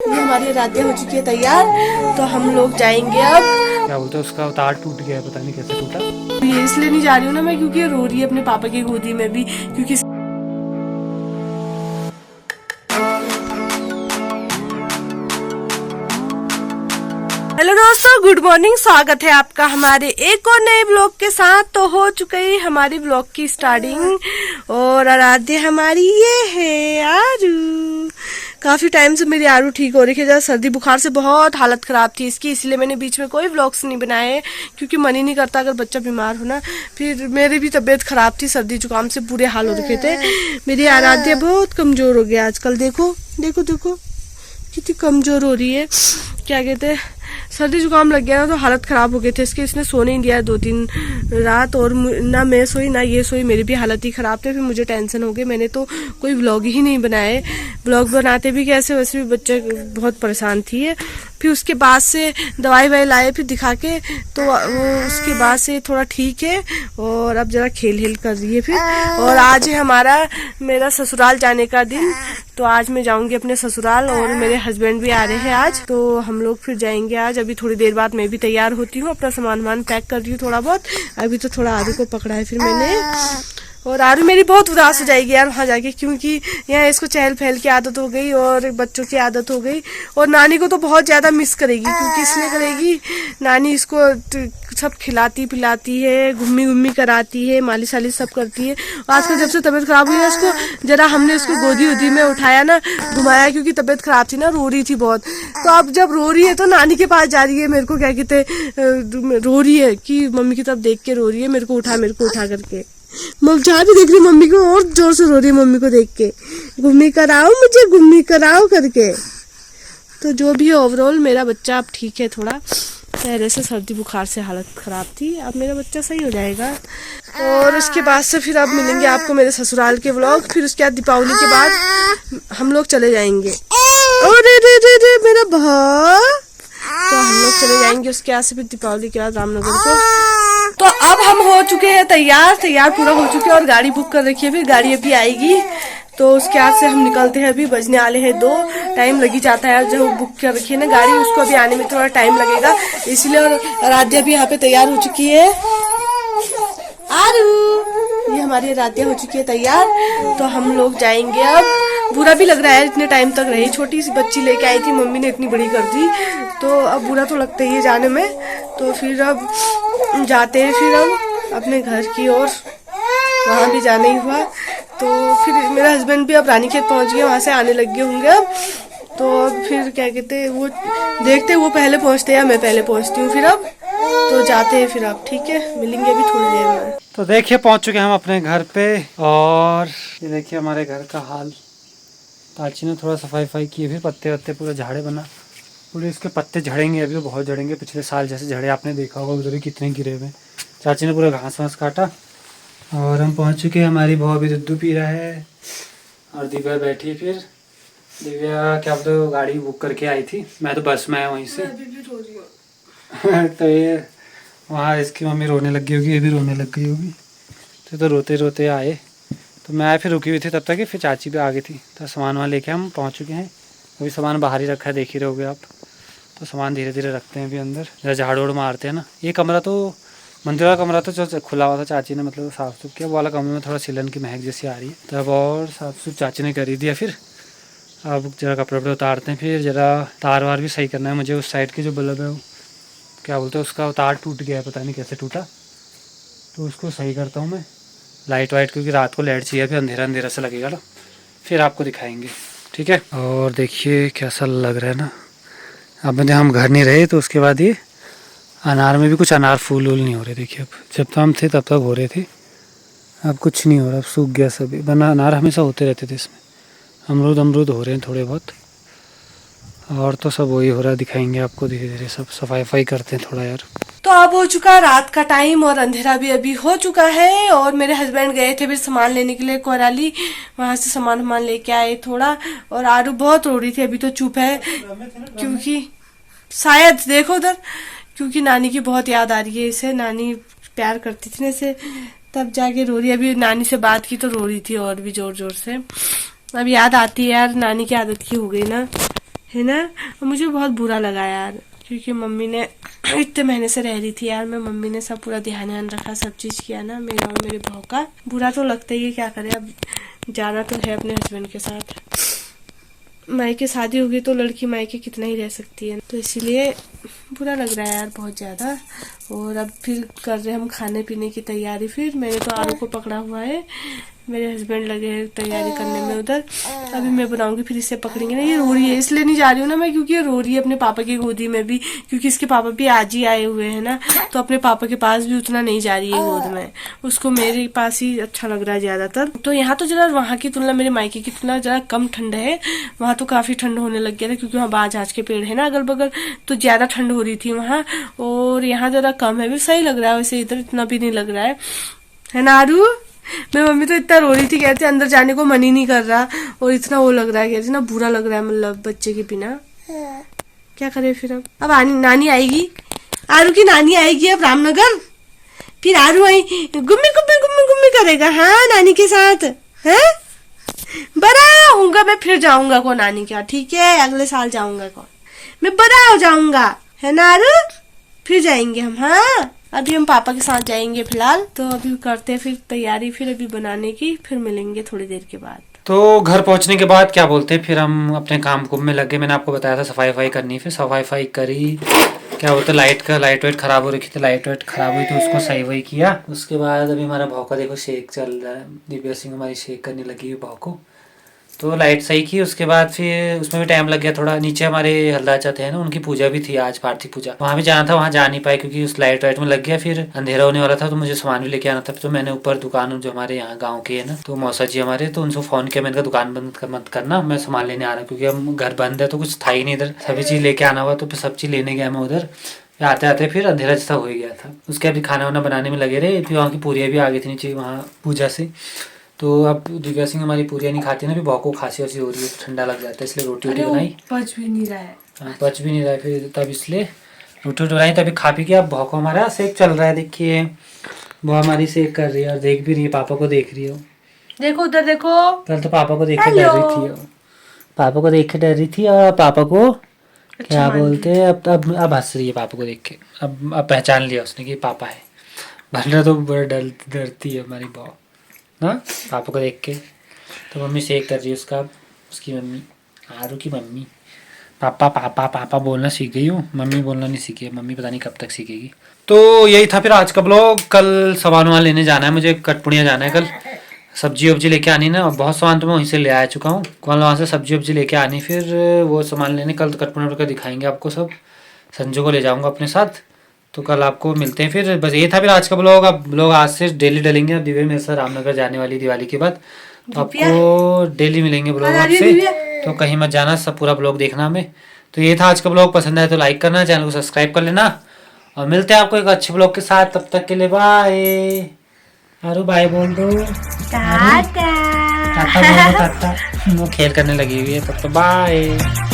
ये हमारी राधे हो चुकी है तैयार, तो हम लोग जाएंगे अब। क्या बोलते हैं, उसका अवतार टूट गया है, पता नहीं कैसे टूटा। ये इसलिए नहीं जा रही हूँ ना मैं, क्योंकि रो रही है अपने पापा की गोदी में भी, क्योंकि हेलो दोस्तों, गुड मॉर्निंग। स्वागत है आपका हमारे एक और नए ब्लॉग के साथ। तो हो चुकी है हमारी ब्लॉग की स्टार्टिंग और आराध्य हमारी ये है आरू। काफी टाइम से मेरी आरू ठीक हो रही है, जरा सर्दी बुखार से बहुत हालत खराब थी इसकी, इसलिए मैंने बीच में कोई व्लॉग्स नहीं बनाए, क्योंकि मन ही नहीं करता अगर बच्चा बीमार हो ना। फिर मेरी भी तबीयत खराब थी, सर्दी जुकाम से बुरे हाल हो रखे थे। मेरी आराध्य बहुत कमजोर हो गया आजकल, देखो देखो देखो कितनी कमजोर हो रही है। क्या कहते हैं, सर्दी जुकाम लग गया ना तो हालत खराब हो गए थे इसके, इसने सोने नहीं दिया 2-3 रात, और ना मैं सोई ना ये सोई, मेरी भी हालत ही खराब थी। फिर मुझे टेंशन हो गई, मैंने तो कोई व्लॉग ही नहीं बनाए। व्लॉग बनाते भी कैसे, वैसे भी बच्चे बहुत परेशान थी। फिर उसके बाद से दवाई वाई लाए फिर दिखा के, तो वो उसके बाद से थोड़ा ठीक है और अब जरा खेल हेल कर रही है फिर। और आज है मेरा ससुराल जाने का दिन, तो आज मैं जाऊंगी अपने ससुराल और मेरे हस्बैंड भी आ रहे हैं आज, तो हम लोग फिर जाएंगे आज। अभी थोड़ी देर बाद मैं भी तैयार होती हूँ, अपना सामान पैक कर रही हूँ थोड़ा बहुत। अभी तो थोड़ा आरू को पकड़ा है फिर मैंने, और आरू मेरी बहुत उदास हो जाएगी यार वहाँ जाके, क्योंकि यहाँ इसको चहल पहल की आदत हो गई और बच्चों की आदत हो गई, और नानी को तो बहुत ज्यादा मिस करेगी। क्योंकि इसलिए करेगी, नानी इसको सब खिलाती पिलाती है, घुम्मी घुम्मी कराती है, मालिश वालिश सब करती है। आजकल जब से तबीयत खराब हुई है इसको, जरा हमने इसको गोदी उदी में उठाया ना, घुमाया, क्योंकि तबीयत खराब थी ना, रो रही थी बहुत। तो अब जब रो रही है तो नानी के पास जा रही है, मेरे को क्या कहते रो रही है कि मम्मी की तरफ देख के रो रही है, मेरे को उठा करके। जहाँ भी देख रही मम्मी को, और जोर से रो रही है मम्मी को देख के, घुम्मी कराओ मुझे, घुम्मी कराओ करके। तो जो भी है ओवरऑल मेरा बच्चा अब ठीक है थोड़ा, पहले से सर्दी बुखार से हालत खराब थी, अब मेरा बच्चा सही हो जाएगा। और उसके बाद से फिर अब मिलेंगे आपको मेरे ससुराल के व्लॉग। फिर उसके बाद दीपावली के बाद हम लोग चले जाएंगे। अरे रे रे रे मेरा भा, तो हम लोग चले जाएंगे उसके बाद से फिर दीपावली के बाद रामनगर को। तो अब हम हो चुके हैं तैयार पूरा हो चुके हैं, और गाड़ी बुक कर रखी है, फिर गाड़ी अभी आएगी। तो उसके बाद से हम निकलते हैं, अभी बजने वाले हैं 2, टाइम लगी जाता है जो बुक कर रखी है ना गाड़ी, उसको अभी आने में थोड़ा टाइम लगेगा इसलिए। और आराध्या भी यहाँ पे तैयार हो चुकी है। आरू, ये हमारी आराध्या हो चुकी है तैयार, तो हम लोग जाएंगे अब। बुरा भी लग रहा है, इतने टाइम तक रही, छोटी सी बच्ची लेके आई थी, मम्मी ने इतनी बड़ी कर दी, तो अब बुरा तो लगता ही है जाने में। तो फिर अब जाते हैं फिर हम अपने घर की ओर, वहाँ भी जाना ही हुआ। तो फिर मेरा हस्बैंड भी अब रानीखेत पहुँच गया, वहाँ से आने लग गए होंगे अब। तो अब फिर क्या कहते हैं, वो देखते वो पहले पहुँचते या मैं पहले पहुँचती हूँ, फिर अब तो जाते हैं फिर। अब ठीक है, मिलेंगे अभी थोड़ी देर में। तो देखिए पहुंच चुके हैं हम अपने घर पे, और ये देखिए हमारे घर का हाल। ताची ने थोड़ा सफाई की है, फिर पत्ते वत्ते पूरा झाड़े बना, पूरे इसके पत्ते झड़ेंगे, अभी तो बहुत झड़ेंगे। पिछले साल जैसे झड़े आपने देखा होगा, उधर ही कितने गिरे हुए। चाची ने पूरा घास वास काटा, और हम पहुंच चुके हैं। हमारी बहू भी दूध पी रहा है, और दिव्या बैठी है। फिर दिव्या क्या बोलते, गाड़ी बुक करके आई थी, मैं तो बस में आया वहीं से। तो ये वहाँ इसकी मम्मी रोने लग गई होगी, ये भी रोने लग गई होगी, तो रोते रोते आए। तो मैं फिर रुकी हुई थी तब तक, फिर चाची भी आ गई थी, तो सामान वहाँ लेके हम पहुँच चुके हैं। अभी सामान बाहर ही रखा है, देख ही रहोगे आप। तो सामान धीरे धीरे रखते हैं अभी अंदर, जरा झाड़ उड़ मारते हैं ना। ये कमरा तो मंदिर वाला कमरा तो जो खुला हुआ था, चाची ने मतलब साफ सुफ किया। वो वाला कमरे में थोड़ा सिलन की महक जैसी आ रही है, तब और साफ सुफ चाची ने कर ही दिया। फिर अब जरा कपड़े वपड़े उतारते हैं, फिर जरा तार वार भी सही करना है मुझे। उस साइड के जो बल्ब है वो क्या बोलते हैं, उसका तार टूट गया है, पता नहीं कैसे टूटा, तो उसको सही करता हूँ मैं। लाइट वाइट, क्योंकि रात को लाइट चाहिए, फिर अंधेरा अंधेरा से लगेगा ना, फिर आपको दिखाएंगे, ठीक है। और देखिए कैसा लग रहा है ना। अब हम घर नहीं रहे, तो उसके बाद ये अनार में भी कुछ अनार फूल वूल नहीं हो रहे। देखिए अब, जब तो हम थे तब तक हो रहे थे, अब कुछ नहीं हो रहा, अब सूख गया सभी। वरना अनार हमेशा होते रहते थे इसमें। अमरूद हो रहे हैं थोड़े बहुत, और तो सब वही हो रहा है, दिखाएंगे आपको धीरे धीरे। सब सफाई करते हैं थोड़ा यार। तो अब हो चुका रात का टाइम, और अंधेरा भी अभी हो चुका है। और मेरे हस्बैंड गए थे फिर सामान लेने के लिए कोराली, वहां से सामान लेके आए थोड़ा। और आरू बहुत रो रही थी, अभी तो चुप है, क्योंकि शायद देखो उधर, क्योंकि नानी की बहुत याद आ रही है इसे। नानी प्यार करती थी ना इसे, तब जाके रो रही है। अभी नानी से बात की तो रो रही थी और भी जोर जोर से। अब याद आती है यार, नानी की आदत की हो गई ना, है ना। और मुझे बहुत बुरा लगा यार, क्योंकि मम्मी ने इतने महीने से रह रही थी यार, मैं मम्मी ने सब पूरा ध्यान रखा, सब चीज किया ना मेरा और मेरे भाव का। बुरा तो लगता ही है, क्या करे, अब जाना तो है अपने हस्बैंड के साथ। मायके शादी होगी तो लड़की मायके कितना ही रह सकती है, तो इसीलिए बुरा लग रहा है यार बहुत ज्यादा। और अब फिर कर रहे हम खाने पीने की तैयारी। फिर मैंने तो आलू को पकड़ा हुआ है, मेरे हस्बैंड लगे हैं तैयारी करने में उधर। अभी मैं बनाऊंगी, फिर इसे पकड़ेंगे ना। ये रो रही है, इसलिए नहीं जा रही हूँ ना मैं, क्योंकि ये रो रही है अपने पापा की गोदी में भी, क्योंकि इसके पापा भी आज ही आए हुए हैं ना, तो अपने पापा के पास भी उतना नहीं जा रही है गोद में। उसको मेरे पास ही अच्छा लग रहा है ज्यादातर। तो यहाँ तो जरा वहाँ की तुलना मेरे मायके की तुलना जरा कम ठंड है। वहाँ तो काफी ठंड होने लग गया था, क्योंकि वहाँ बाज के पेड़ है ना अगल बगल, तो ज्यादा ठंड हो रही थी वहाँ। और यहाँ जरा कम है, भी सही लग रहा है वैसे, इधर इतना भी नहीं लग रहा है ना आरू। मैं मम्मी तो इतना रो रही थी, कहती अंदर जाने को मन ही नहीं कर रहा, और इतना वो लग रहा है, कहती ना बुरा लग रहा है, मतलब बच्चे के बिना। क्या करे फिर अब नानी आएगी, आरू की नानी आएगी अब रामनगर, फिर आरू आई गुम्मी गुम्मी गुम्मी गुम्मी करेगा हाँ नानी के साथ है। बड़ा होऊंगा मैं फिर जाऊंगा को नानी के, ठीक है अगले साल जाऊंगा को, मैं बड़ा हो जाऊंगा, है ना आरू, फिर जाएंगे हम। हाँ अभी हम पापा के साथ जाएंगे फिलहाल, तो अभी करते हैं फिर तैयारी, फिर अभी बनाने की, फिर मिलेंगे थोड़ी देर के बाद। तो घर पहुंचने के बाद क्या बोलते हैं, फिर हम अपने काम कुम में लगे। मैंने आपको बताया था सफाई वफाई करनी, फिर सफाई वफाई करी। क्या बोलते लाइट वाइट खराब हो रखी थी, लाइट वाइट खराब हुई तो उसको सही वही किया। उसके बाद अभी हमारा भाव का देखो शेक चल रहा है, दिव्या सिंह हमारी शेक करने लगी है भाव को, तो लाइट सही की। उसके बाद फिर उसमें भी टाइम लग गया थोड़ा। नीचे हमारे हल्दा चाहते हैं ना, उनकी पूजा भी थी आज, पार्थिव पूजा, वहाँ भी जाना था, वहाँ जा नहीं पाए क्योंकि उस लाइट वाइट में लग गया। फिर अंधेरा होने वाला था, तो मुझे सामान भी लेके आना था। तो मैंने ऊपर दुकान जो हमारे यहाँ गाँव की है ना, तो मौसा जी हमारे, तो उनसे फोन किया, मैंने कहा दुकान बंद मत करना, मैं सामान लेने आ रहा हूँ, क्योंकि हम घर बंद है तो कुछ था ही नहीं इधर, सभी चीज लेके आना हुआ। तो फिर सब चीज लेने गया मैं उधर, आते आते फिर अंधेरा जैसा हो ही गया था। उसके अभी खाना वाना बनाने में लगे रहे। फिर वहाँ की पूरियाँ भी आ गई थी नीचे वहाँ पूजा से। तो अब दिव्या सिंह हमारी पूरियाँ नहीं खाती ना, भी बहुत को खांसी वासी हो रही है, ठंडा लग जाता है, इसलिए रोटी वोटी बनाई। पच भी नहीं रहा है, हाँ पच भी नहीं रहा है, फिर तब इसलिए रोटी वोटी बनाई। तभी खा पी के अब भौको हमारा सेक चल रहा है, देखिए वो हमारी सेक कर रही है और देख भी रही है, पापा को देख रही हो, देखो उधर देखो। कल तो पापा को देख के डर रही थी, पापा को देख के डर रही थी, और पापा को क्या बोलते हैं अब हंस रही है पापा को देख के। अब पहचान लिया उसने कि पापा है, वरना तो बड़ा डरती है हमारी बहू ना पापा को देख के। तो मम्मी शेक कर रही है उसका, उसकी मम्मी आरू की मम्मी। पापा पापा पापा बोलना सीख गई हूँ, मम्मी बोलना नहीं सीखी है, मम्मी पता नहीं कब तक सीखेगी। तो यही था फिर आज का ब्लॉग। कल सामान वामान लेने जाना है मुझे, कटपुड़िया जाना है कल, सब्जी वब्जी लेके आनी ना, बहुत सामान तो मैं वहीं से ले आ चुका हूँ, कल वहाँ से सब्जी वब्जी लेके आनी, फिर वो सामान लेने कल तो कटपुड़िया का दिखाएंगे आपको सब। संजू को ले जाऊँगा अपने साथ, तो कल आपको मिलते हैं फिर। बस ये था फिर आज का ब्लॉग। अब ब्लॉग आज से डेली डलेंगे, अब दिव्या मेरे साथ रामनगर जाने वाली दिवाली के बाद, तो आपको डेली मिलेंगे ब्लॉग आपसे, तो कहीं मत जाना, सब पूरा ब्लॉग देखना हमें। तो ये था आज का ब्लॉग, पसंद आए तो लाइक करना, चैनल को सब्सक्राइब कर लेना, और मिलते हैं आपको एक अच्छे ब्लॉग के साथ। तब तक के लिए बाय। आरू बाय बोल दो, टाटा बोल दो, टाटा। वो खेल करने लगी हुई है, तब तो बाय।